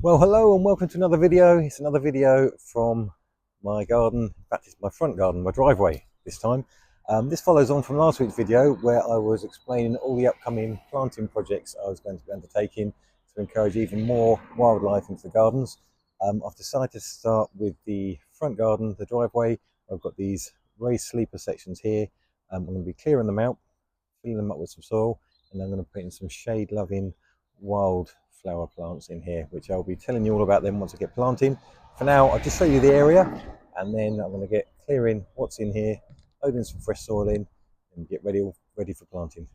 Well, hello and welcome to another video. It's another video from my garden. In fact, it's my front garden, my driveway this time. This follows on from last week's video where I was explaining all the upcoming planting projects I was going to be undertaking to encourage even more wildlife into the gardens. I've decided to start with the front garden, the driveway. I've got these raised sleeper sections here. I'm going to be clearing them out, filling them up with some soil, and I'm going to put in some shade-loving wildflower plants in here, which I'll be telling you all about them once I get planting. For now, I'll just show you the area, and then I'm going to get clearing what's in here, loading some fresh soil in, and get ready for planting.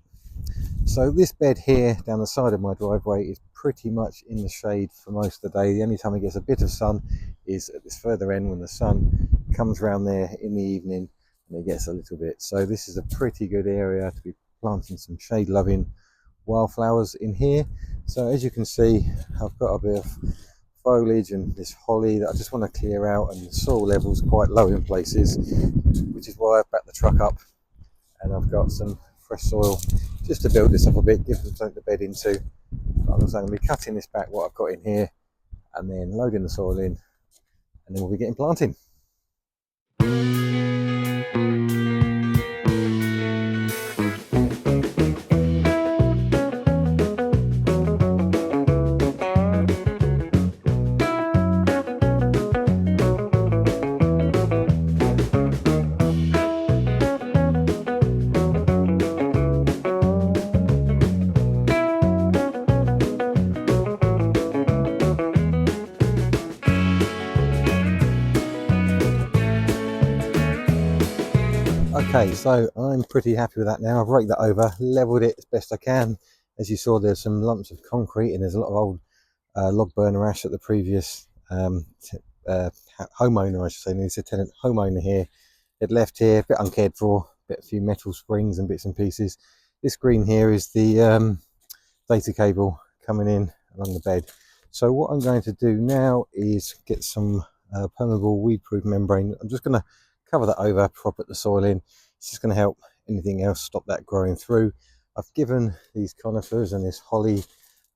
So this bed here down the side of my driveway is pretty much in the shade for most of the day. The only time it gets a bit of sun is at this further end when the sun comes around there in the evening and it gets a little bit. So this is a pretty good area to be planting some shade loving wildflowers in here. So as you can see, I've got a bit of foliage and this holly that I just want to clear out, and the soil level is quite low in places, which is why I've backed the truck up and I've got some fresh soil just to build this up a bit, give them something to bed into. I'm also going to be cutting this back, what I've got in here, and then loading the soil in, and then we'll be getting planting. Okay, so I'm pretty happy with that now. I've raked that over, leveled it as best I can. As you saw, there's some lumps of concrete and there's a lot of old log burner ash that the previous homeowner, I should say, he's a tenant homeowner here, had left here, a bit uncared for, a few metal springs and bits and pieces. This green here is the data cable coming in along the bed. So what I'm going to do now is get some permeable weed-proof membrane. I'm just going to cover that over before I put the soil in. It's just going to help anything else stop that growing through. I've given these conifers and this holly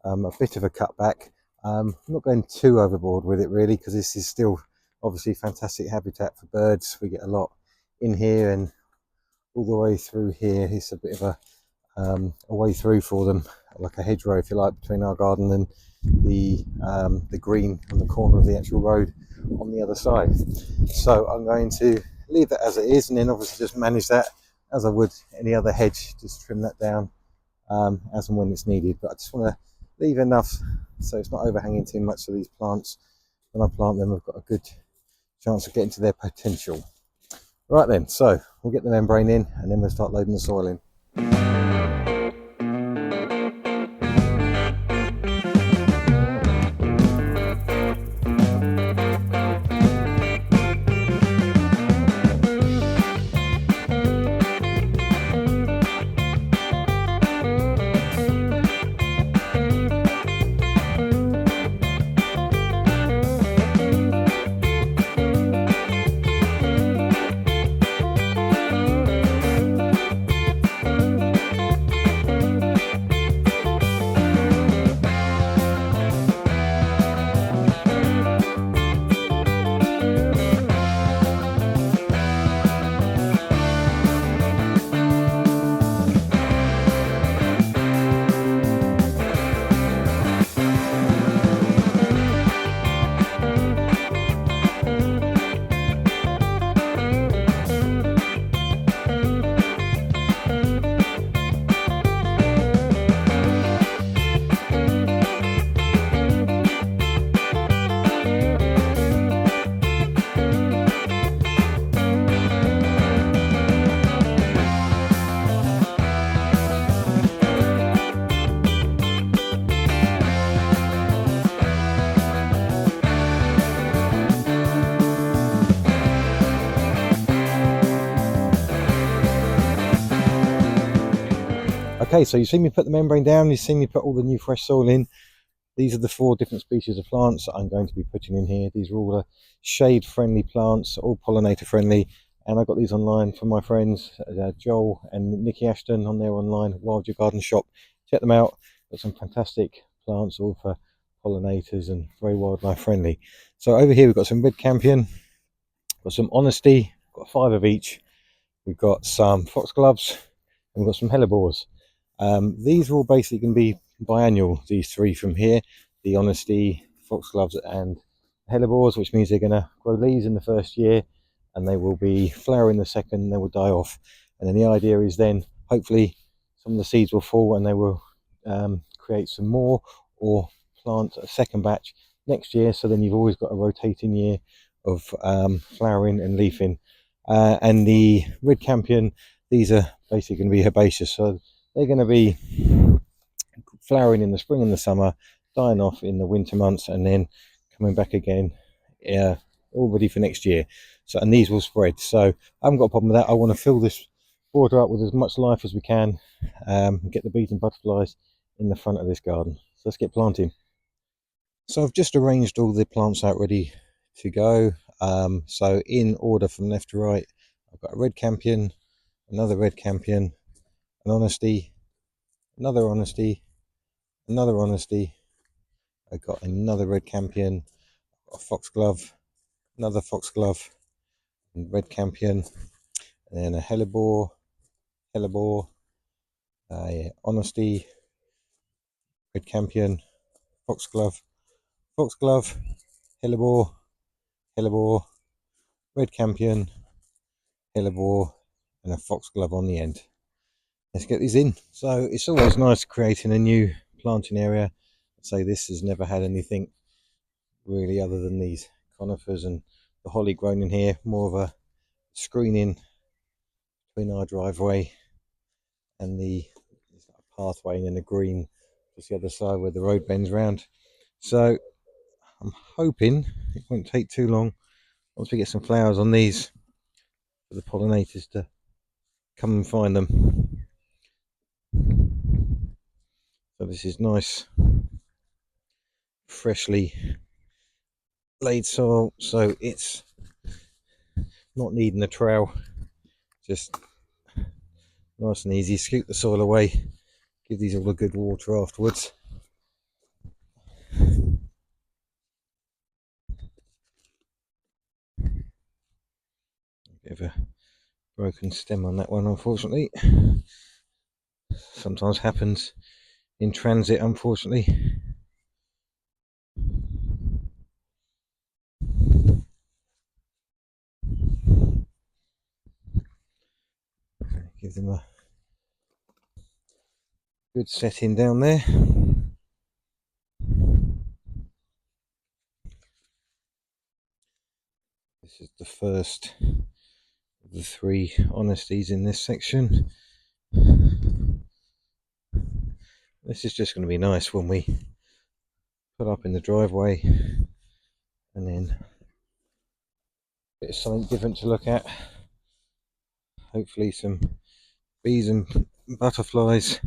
a bit of a cutback. I'm not going too overboard with it really, because this is still obviously fantastic habitat for birds. We get a lot in here, and all the way through here it's a bit of a way through for them, like a hedgerow if you like, between our garden and the green on the corner of the actual road on the other side. So I'm going to leave that as it is, and then obviously just manage that as I would any other hedge, just trim that down as and when it's needed. But I just want to leave enough so it's not overhanging too much, so these plants, when I plant them, I've got a good chance of getting to their potential. Right then, so we'll get the membrane in and then we'll start loading the soil in. Okay, so you've seen me put the membrane down, you've seen me put all the new fresh soil in. These are the 4 different species of plants I'm going to be putting in here. These are all shade friendly plants, all pollinator friendly, and I got these online from my friends Joel and Nikki Ashton on their online Wild Your Garden shop. Check them out. Got some fantastic plants all for pollinators and very wildlife friendly. So over here we've got some red campion, got some honesty, got 5 of each. We've got some foxgloves and we've got some hellebores. These are all basically going to be biannual, these 3 from here, the honesty, foxgloves and hellebores, which means they're going to grow leaves in the first year and they will be flowering the second, and they will die off. And then the idea is then hopefully some of the seeds will fall and they will create some more, or plant a second batch next year, so then you've always got a rotating year of flowering and leafing. And the red campion, these are basically going to be herbaceous, so they're going to be flowering in the spring and the summer, dying off in the winter months, and then coming back again, all ready for next year. So, and these will spread. So I haven't got a problem with that. I want to fill this border up with as much life as we can, get the bees and butterflies in the front of this garden. So let's get planting. So I've just arranged all the plants out ready to go. So in order from left to right, I've got a red campion, another red campion, an honesty, another honesty, another honesty. I got another red campion, a foxglove, another foxglove, and red campion, and then a hellebore, a honesty, red campion, foxglove, foxglove, hellebore, red campion, hellebore, and a foxglove on the end. Let's get these in. So it's always nice creating a new planting area. I'd say this has never had anything really other than these conifers and the holly grown in here, more of a screening between our driveway and the pathway, and then the green just the other side where the road bends round. So I'm hoping it won't take too long once we get some flowers on these for the pollinators to come and find them. So this is nice freshly laid soil, so it's not needing a trowel, just nice and easy. Scoop the soil away, give these all a good water afterwards. Bit of a broken stem on that one, unfortunately. Sometimes happens in transit, unfortunately. Give them a good setting down there. This is the first of the 3 honesties in this section. This is just going to be nice when we put up in the driveway, and then a bit of something different to look at. Hopefully some bees and butterflies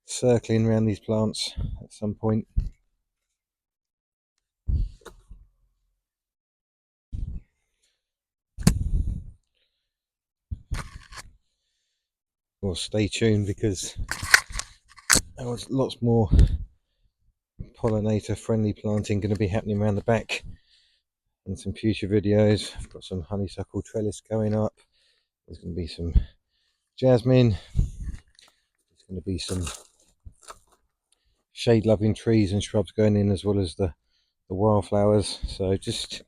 circling around these plants at some point. Well, stay tuned because there was lots more pollinator friendly planting going to be happening around the back in some future videos. I've got some honeysuckle trellis going up. There's going to be some jasmine. There's going to be some shade loving trees and shrubs going in, as well as the wildflowers. So just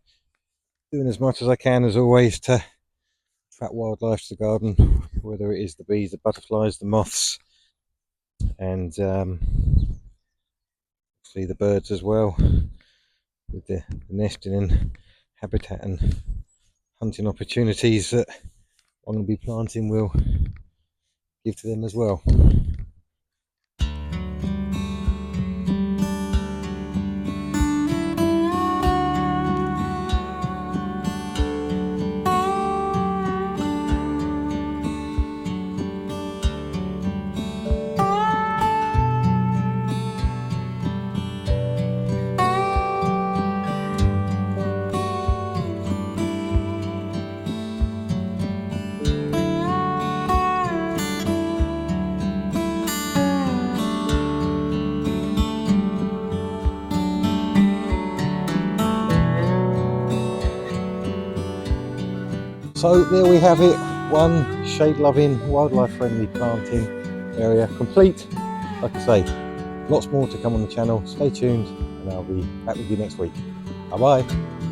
doing as much as I can, as always, to attract wildlife to the garden, whether it is the bees, the butterflies, the moths, and see the birds as well, with the nesting and habitat and hunting opportunities that I'm going to be planting will give to them as well. So there we have it, one shade loving, wildlife friendly planting area complete. Like I say, lots more to come on the channel. Stay tuned and I'll be back with you next week. Bye bye.